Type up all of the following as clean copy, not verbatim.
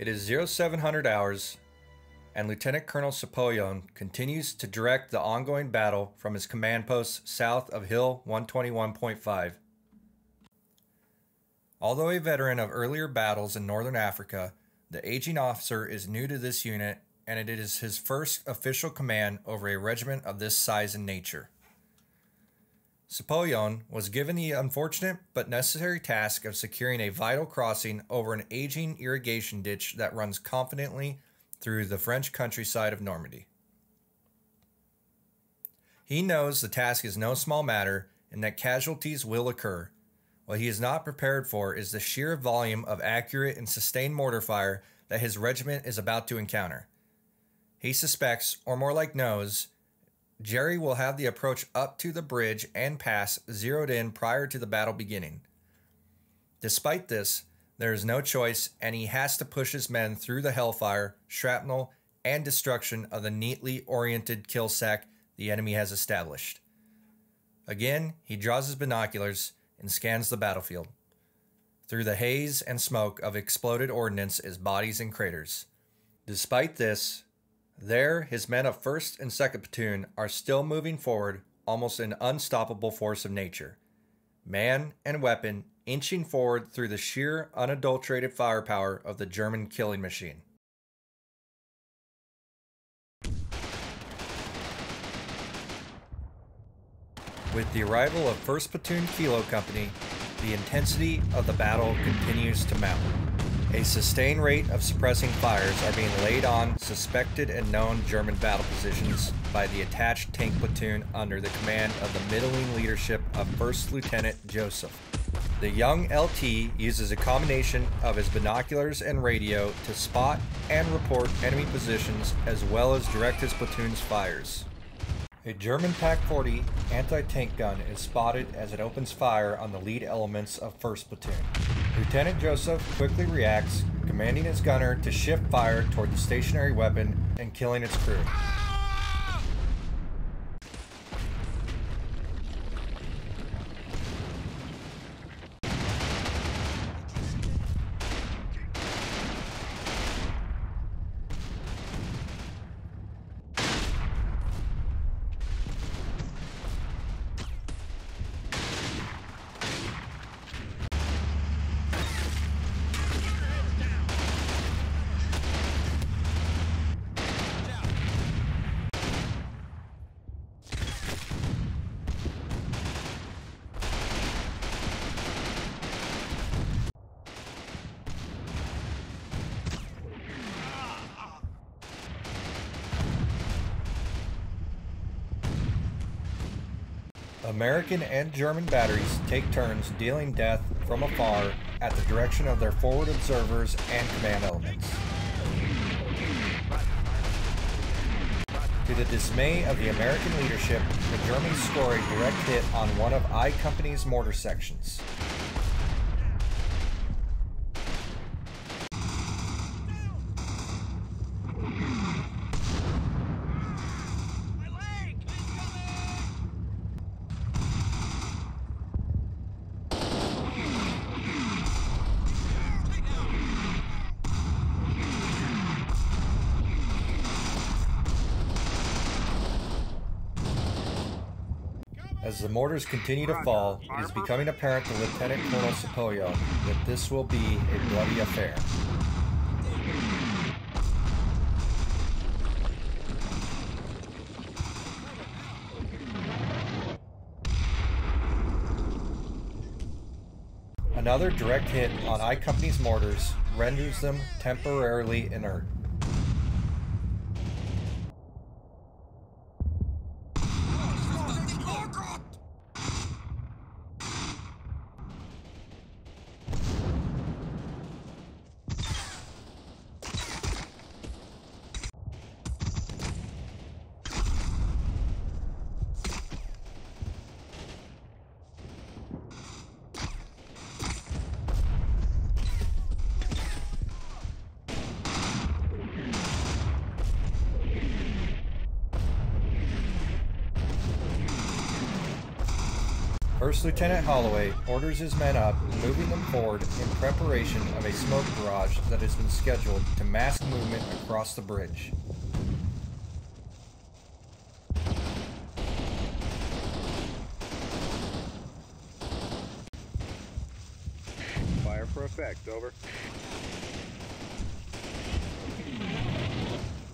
It is 0700 hours, and Lieutenant Colonel Napoleon continues to direct the ongoing battle from his command post south of Hill 121.5. Although a veteran of earlier battles in northern Africa, the aging officer is new to this unit, and it is his first official command over a regiment of this size and nature. Napoleon was given the unfortunate but necessary task of securing a vital crossing over an aging irrigation ditch that runs confidently through the French countryside of Normandy. He knows the task is no small matter and that casualties will occur. What he is not prepared for is the sheer volume of accurate and sustained mortar fire that his regiment is about to encounter. He suspects, or more like knows, Jerry will have the approach up to the bridge and pass zeroed in prior to the battle beginning. Despite this, there is no choice, and he has to push his men through the hellfire, shrapnel, and destruction of the neatly oriented kill sack the enemy has established. Again, he draws his binoculars and scans the battlefield. Through the haze and smoke of exploded ordnance is bodies and craters. Despite this, there, his men of 1st and 2nd Platoon are still moving forward, almost an unstoppable force of nature. Man and weapon inching forward through the sheer, unadulterated firepower of the German killing machine. With the arrival of 1st Platoon Kilo Company, the intensity of the battle continues to mount. A sustained rate of suppressing fires are being laid on suspected and known German battle positions by the attached tank platoon under the command of the middling leadership of 1st Lieutenant Joseph. The young LT uses a combination of his binoculars and radio to spot and report enemy positions as well as direct his platoon's fires. A German PaK-40 anti-tank gun is spotted as it opens fire on the lead elements of 1st Platoon. Lieutenant Joseph quickly reacts, commanding his gunner to shift fire toward the stationary weapon and killing its crew. American and German batteries take turns dealing death from afar at the direction of their forward observers and command elements. To the dismay of the American leadership, the Germans score a direct hit on one of I Company's mortar sections. As the mortars continue to fall, it is becoming apparent to Lieutenant Colonel Napoleon that this will be a bloody affair. Another direct hit on I Company's mortars renders them temporarily inert. First Lieutenant Holloway orders his men up, moving them forward in preparation of a smoke barrage that has been scheduled to mask movement across the bridge. Fire for effect, over.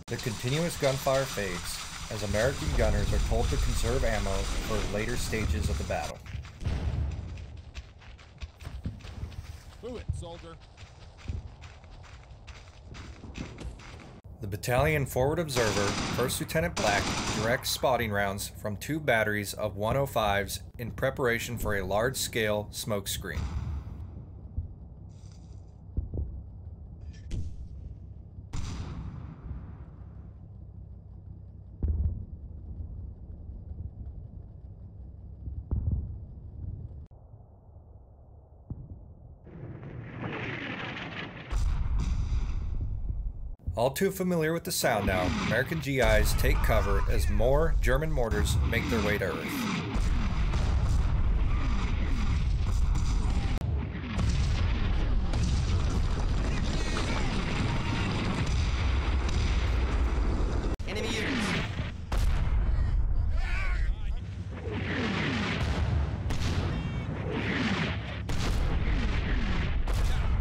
The continuous gunfire fades, as American gunners are told to conserve ammo for later stages of the battle. Move it, soldier. The battalion forward observer, First Lieutenant Black, directs spotting rounds from 2 batteries of 105s in preparation for a large-scale smoke screen. All too familiar with the sound now, American GIs take cover as more German mortars make their way to Earth. Enemy units.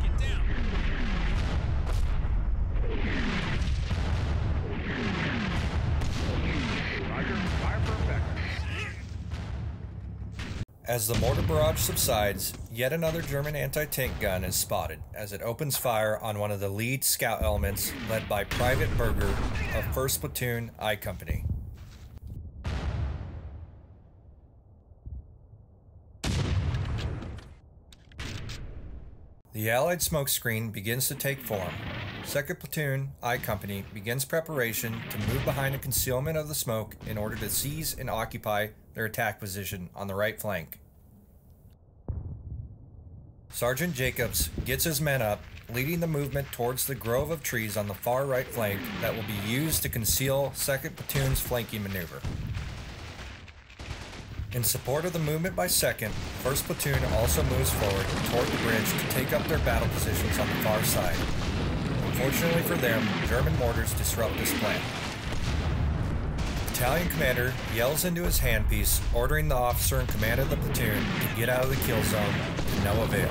Get down. Roger, fire for effect. As the mortar barrage subsides, yet another German anti-tank gun is spotted as it opens fire on one of the lead scout elements led by Private Berger of 1st Platoon I Company. The Allied smokescreen begins to take form. 2nd Platoon I Company begins preparation to move behind the concealment of the smoke in order to seize and occupy their attack position on the right flank. Sergeant Jacobs gets his men up, leading the movement towards the grove of trees on the far right flank that will be used to conceal 2nd Platoon's flanking maneuver. In support of the movement by 2nd, 1st Platoon also moves forward toward the bridge to take up their battle positions on the far side. Unfortunately for them, German mortars disrupt this plan. Battalion commander yells into his handpiece, ordering the officer in command of the platoon to get out of the kill zone to no avail.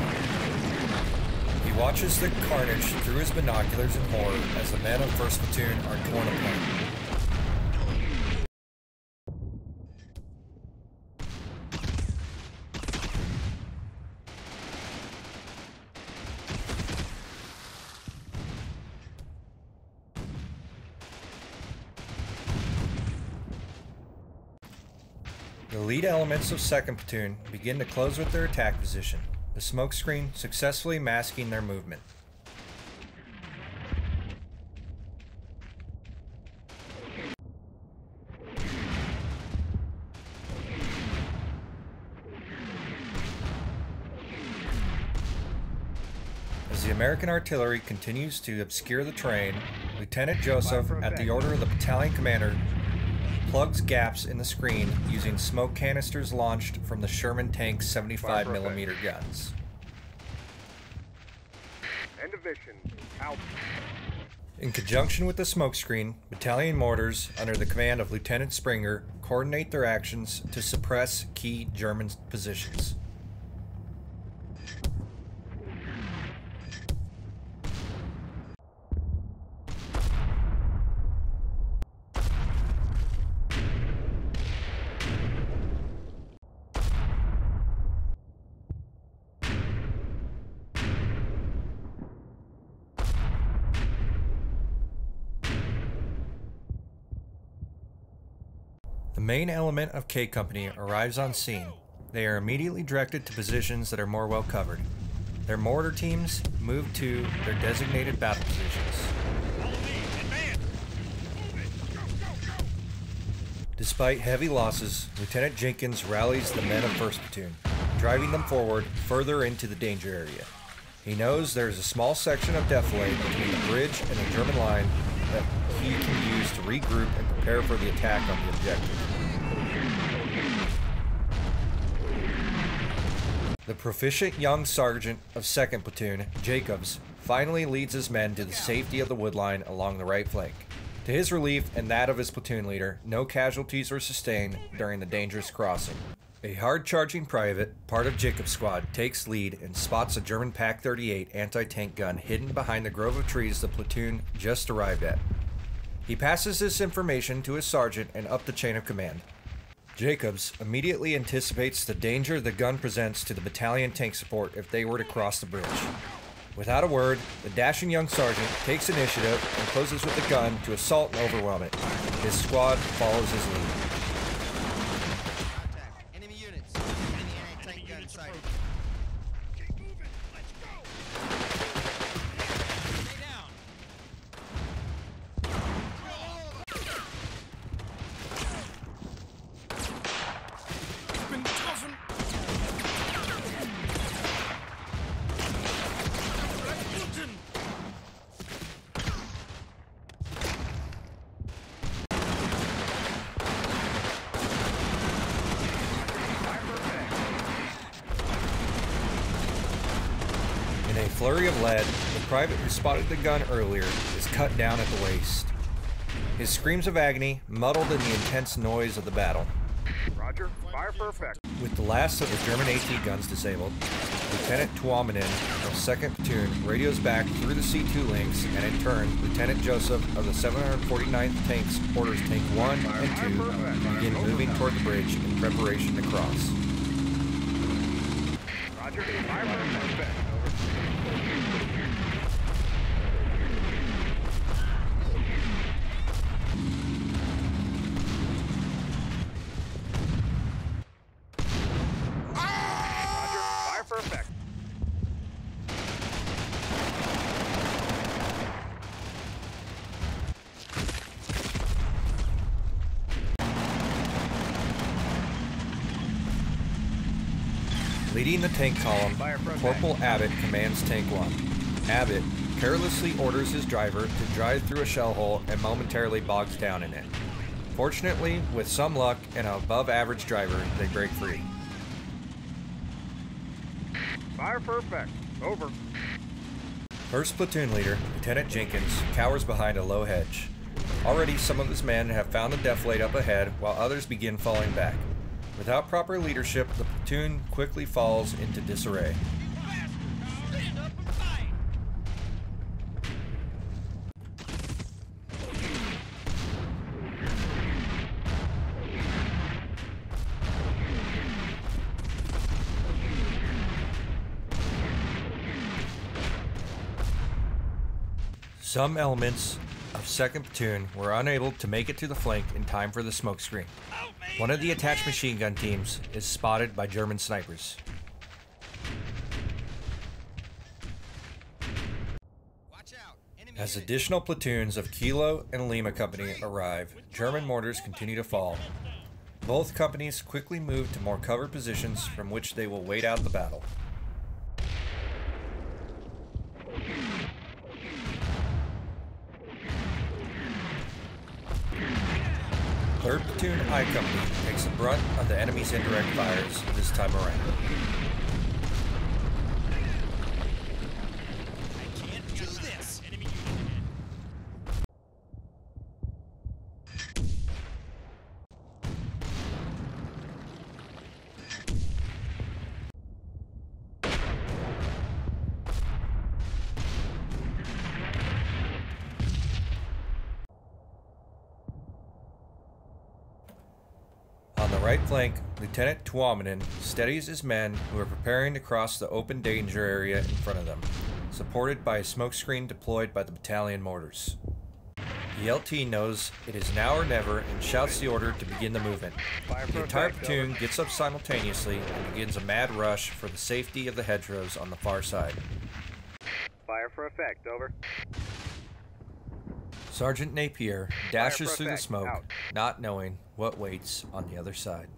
He watches the carnage through his binoculars in horror as the men of 1st Platoon are torn apart. The lead elements of 2nd Platoon begin to close with their attack position, the smokescreen successfully masking their movement. As the American artillery continues to obscure the terrain, Lieutenant Joseph, at the order of the battalion commander, plugs gaps in the screen using smoke canisters launched from the Sherman tank's 75mm guns. End of mission. Out. In conjunction with the smokescreen, battalion mortars, under the command of Lieutenant Springer, coordinate their actions to suppress key German positions. The main element of K Company arrives on scene. They are immediately directed to positions that are more well covered. Their mortar teams move to their designated battle positions. Despite heavy losses, Lieutenant Jenkins rallies the men of 1st Platoon, driving them forward further into the danger area. He knows there is a small section of defilade between the bridge and the German line that he can use to regroup and prepare for the attack on the objective. The proficient young sergeant of 2nd Platoon, Jacobs, finally leads his men to the safety of the woodline along the right flank. To his relief and that of his platoon leader, no casualties were sustained during the dangerous crossing. A hard-charging private, part of Jacob's squad, takes lead and spots a German PaK-38 anti-tank gun hidden behind the grove of trees the platoon just arrived at. He passes this information to his sergeant and up the chain of command. Jacobs immediately anticipates the danger the gun presents to the battalion tank support if they were to cross the bridge. Without a word, the dashing young sergeant takes initiative and closes with the gun to assault and overwhelm it. His squad follows his lead. Contact. Enemy units. Enemy anti-tank gun sighted. Keep moving. Let's go. Stay down. Been toughened. In a flurry of lead, the private who spotted the gun earlier is cut down at the waist. His screams of agony muddled in the intense noise of the battle. Roger. Fire for effect. With the last of the German AT guns disabled, Lieutenant Tuominen of 2nd Platoon radios back through the C2 links, and in turn, Lieutenant Joseph of the 749th Tanks orders Tank 1 and 2 to begin moving toward the bridge in preparation to cross. Roger. Fire for effect. Over. Roger. Fire for effect. Leading the tank column, Corporal Abbott commands Tank 1. Abbott carelessly orders his driver to drive through a shell hole and momentarily bogs down in it. Fortunately, with some luck and an above-average driver, they break free. Fire for effect. Over. 1st Platoon Leader, Lieutenant Jenkins, cowers behind a low hedge. Already some of his men have found a deflate up ahead, while others begin falling back. Without proper leadership, the platoon quickly falls into disarray. Stand up and fight. Some elements of 2nd Platoon were unable to make it to the flank in time for the smokescreen. One of the attached machine gun teams is spotted by German snipers. Watch out. Enemy As units. additional platoons of Kilo and Lima Company arrive, German mortars continue to fall. Both companies quickly move to more covered positions from which they will wait out the battle. 3rd Platoon I Company takes the brunt of the enemy's indirect fires this time around. I can't do this. Enemy unit ahead. On the right flank, Lieutenant Tuominen steadies his men who are preparing to cross the open danger area in front of them, supported by a smokescreen deployed by the battalion mortars. The LT knows it is now or never and shouts the order to begin the movement. The entire platoon gets up simultaneously and begins a mad rush for the safety of the hedgerows on the far side. Fire for effect. Over. Sergeant Napier dashes for through the effect. smoke, Out. not knowing what waits on the other side.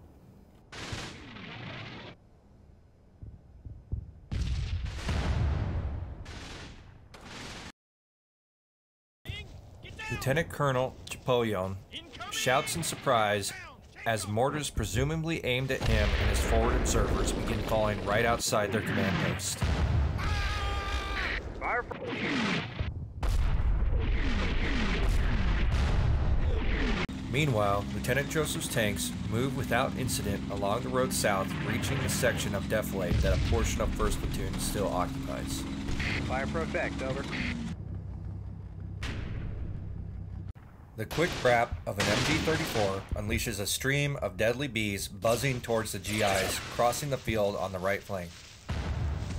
Lieutenant Colonel Chapollon shouts in surprise as mortars presumably aimed at him and his forward observers begin falling right outside their command post. Fire for... Meanwhile, Lieutenant Joseph's tanks move without incident along the road south, reaching the section of defilade that a portion of 1st Platoon still occupies. Fire for effect, over. The quick brap of an MG-34 unleashes a stream of deadly bees buzzing towards the GIs, crossing the field on the right flank.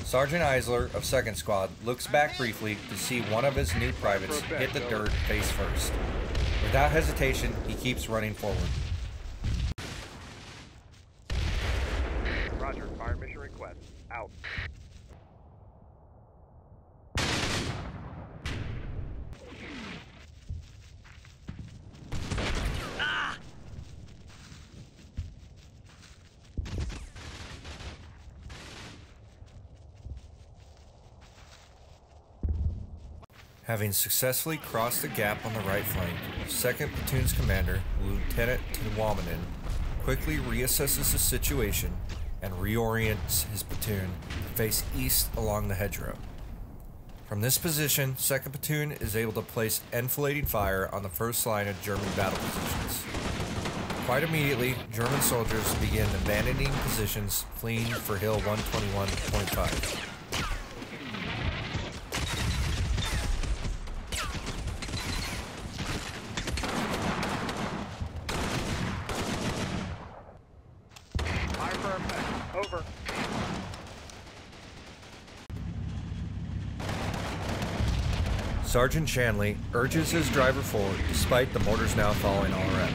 Sergeant Eisler of 2nd Squad looks back briefly to see one of his new privates hit the dirt face first. Without hesitation, he keeps running forward. Roger, fire mission request. Out. Having successfully crossed the gap on the right flank, 2nd Platoon's commander, Lieutenant Tuwamanen, quickly reassesses the situation and reorients his platoon to face east along the hedgerow. From this position, 2nd Platoon is able to place enfilading fire on the first line of German battle positions. Quite immediately, German soldiers begin abandoning positions, fleeing for Hill 121.5. Fire for effect. Over. Sergeant Shanley urges his driver forward despite the mortars now falling all around.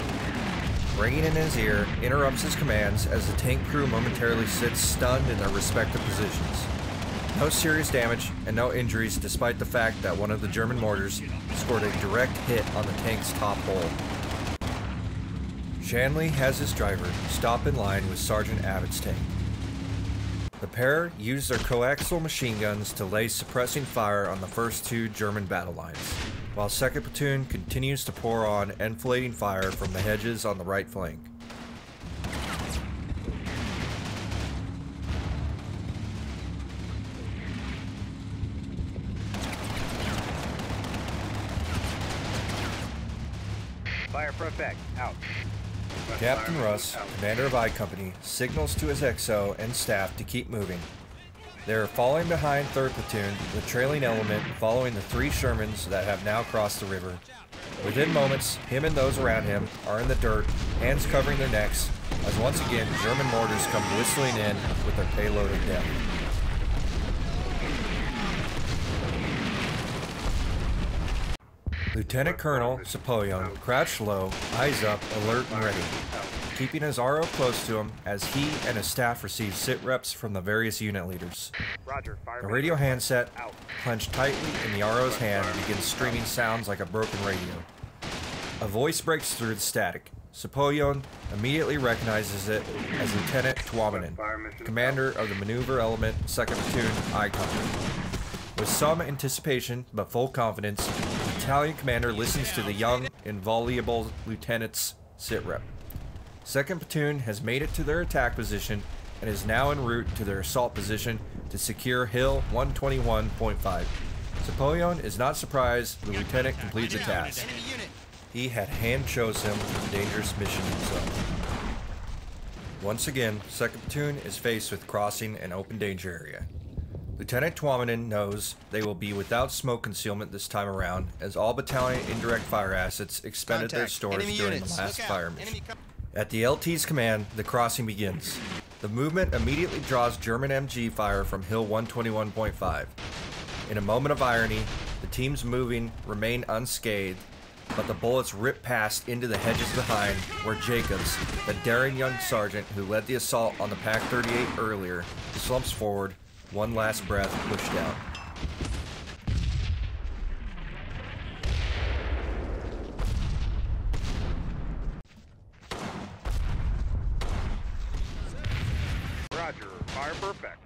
Ringing in his ear interrupts his commands as the tank crew momentarily sits stunned in their respective positions. No serious damage and no injuries despite the fact that one of the German mortars scored a direct hit on the tank's top hole. Shanley has his driver stop in line with Sergeant Abbott's tank. The pair use their coaxial machine guns to lay suppressing fire on the first two German battle lines, while 2nd Platoon continues to pour on enfilading fire from the hedges on the right flank. Fire for effect. Out. Captain Russ, commander of I Company, signals to his XO and staff to keep moving. They are falling behind 3rd Platoon, the trailing element following the 3 Shermans that have now crossed the river. Within moments, him and those around him are in the dirt, hands covering their necks, as once again German mortars come whistling in with their payload of death. Lieutenant Colonel Sapoyon, crouched low, eyes up, alert and ready, keeping his RO close to him as he and his staff receive sit reps from the various unit leaders. Roger, fire The mission radio request. handset, Out. clenched tightly in the RO's hand, begins streaming sounds like a broken radio. A voice breaks through the static. Sapoyon immediately recognizes it as Lieutenant Tuwamanen, commander of the maneuver element 2nd Platoon I Company. With some anticipation but full confidence, the battalion commander listens to the young, involuble lieutenant's sitrep. 2nd Platoon has made it to their attack position and is now en route to their assault position to secure Hill 121.5. Sapoyon is not surprised the lieutenant completes the task. Enemy unit. He had hand-chose him for the dangerous mission himself. Once again, 2nd Platoon is faced with crossing an open danger area. Lieutenant Tuwamanen knows they will be without smoke concealment this time around, as all battalion indirect fire assets expended their Contact. stores Enemy during units. the last Look out. fire mission. Enemy At the LT's command, the crossing begins. The movement immediately draws German MG fire from Hill 121.5. In a moment of irony, the teams moving remain unscathed, but the bullets rip past into the hedges behind, where Jacobs, the daring young sergeant who led the assault on the Pac 38 earlier, slumps forward, one last breath pushed out. Roger, fire for effect.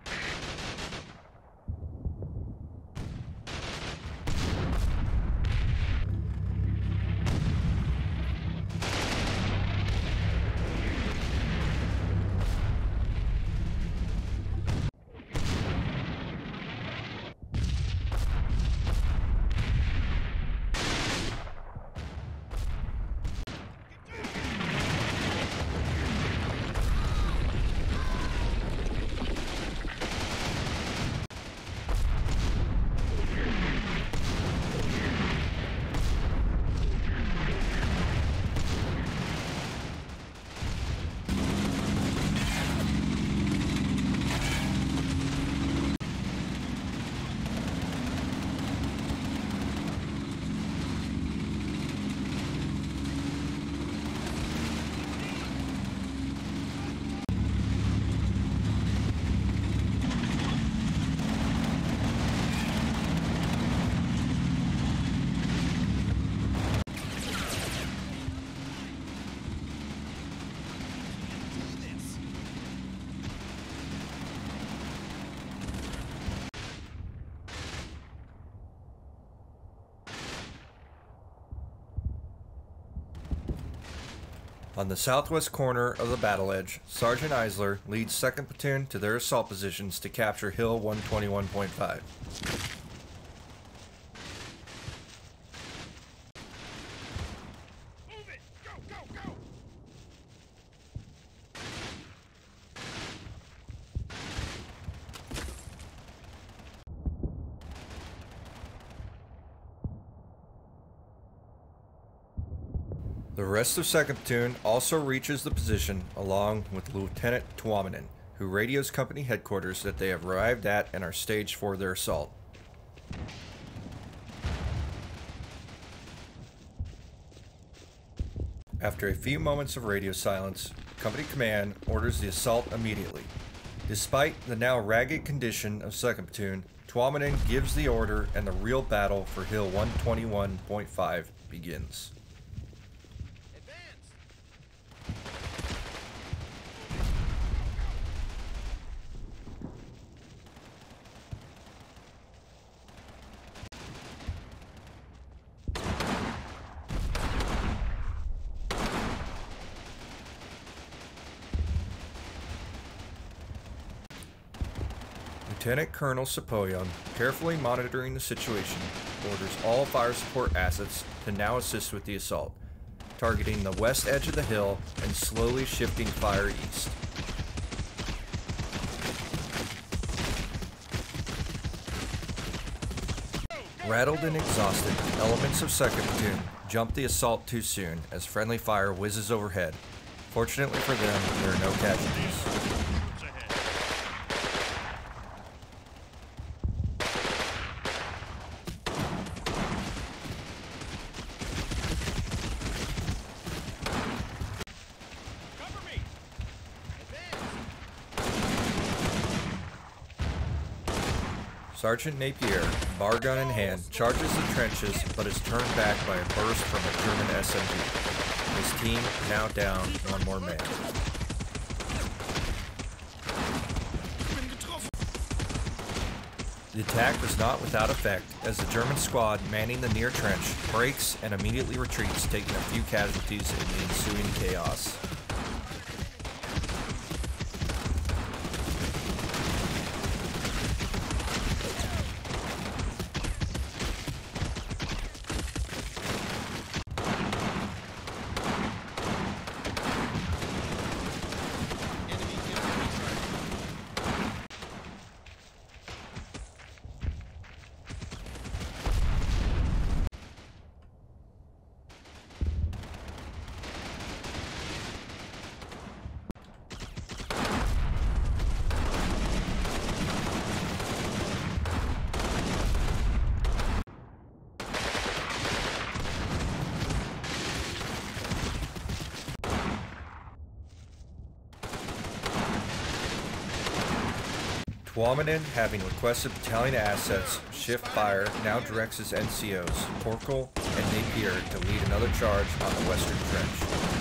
On the southwest corner of the battle edge, Sergeant Eisler leads 2nd Platoon to their assault positions to capture Hill 121.5. The rest of 2nd Platoon also reaches the position along with Lieutenant Tuominen, who radios company headquarters that they have arrived at and are staged for their assault. After a few moments of radio silence, company command orders the assault immediately. Despite the now ragged condition of 2nd Platoon, Tuominen gives the order and the real battle for Hill 121.5 begins. Lieutenant Colonel Sapoyan, carefully monitoring the situation, orders all fire support assets to now assist with the assault, targeting the west edge of the hill and slowly shifting fire east. Rattled and exhausted, elements of 2nd Platoon jump the assault too soon as friendly fire whizzes overhead. Fortunately for them, there are no casualties. Sergeant Napier, bar gun in hand, charges the trenches but is turned back by a burst from a German SMG. His team now down one more man. The attack was not without effect as the German squad manning the near trench breaks and immediately retreats, taking a few casualties in the ensuing chaos. Tuominen, having requested battalion assets shift fire, now directs his NCOs, Corkle and Napier, to lead another charge on the western trench.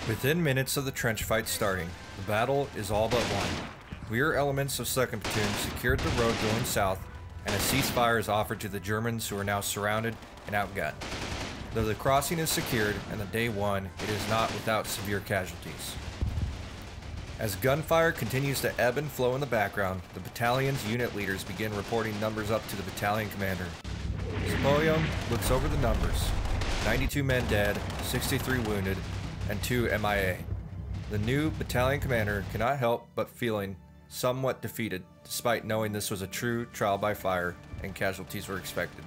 Within minutes of the trench fight starting, the battle is all but won. Rear elements of 2nd Platoon secured the road going south, and a ceasefire is offered to the Germans who are now surrounded and outgunned. Though the crossing is secured and the day won, it is not without severe casualties. As gunfire continues to ebb and flow in the background, the battalion's unit leaders begin reporting numbers up to the battalion commander. Spolium looks over the numbers: 92 men dead, 63 wounded, and 2 MIA. The new battalion commander cannot help but feeling somewhat defeated, despite knowing this was a true trial by fire and casualties were expected.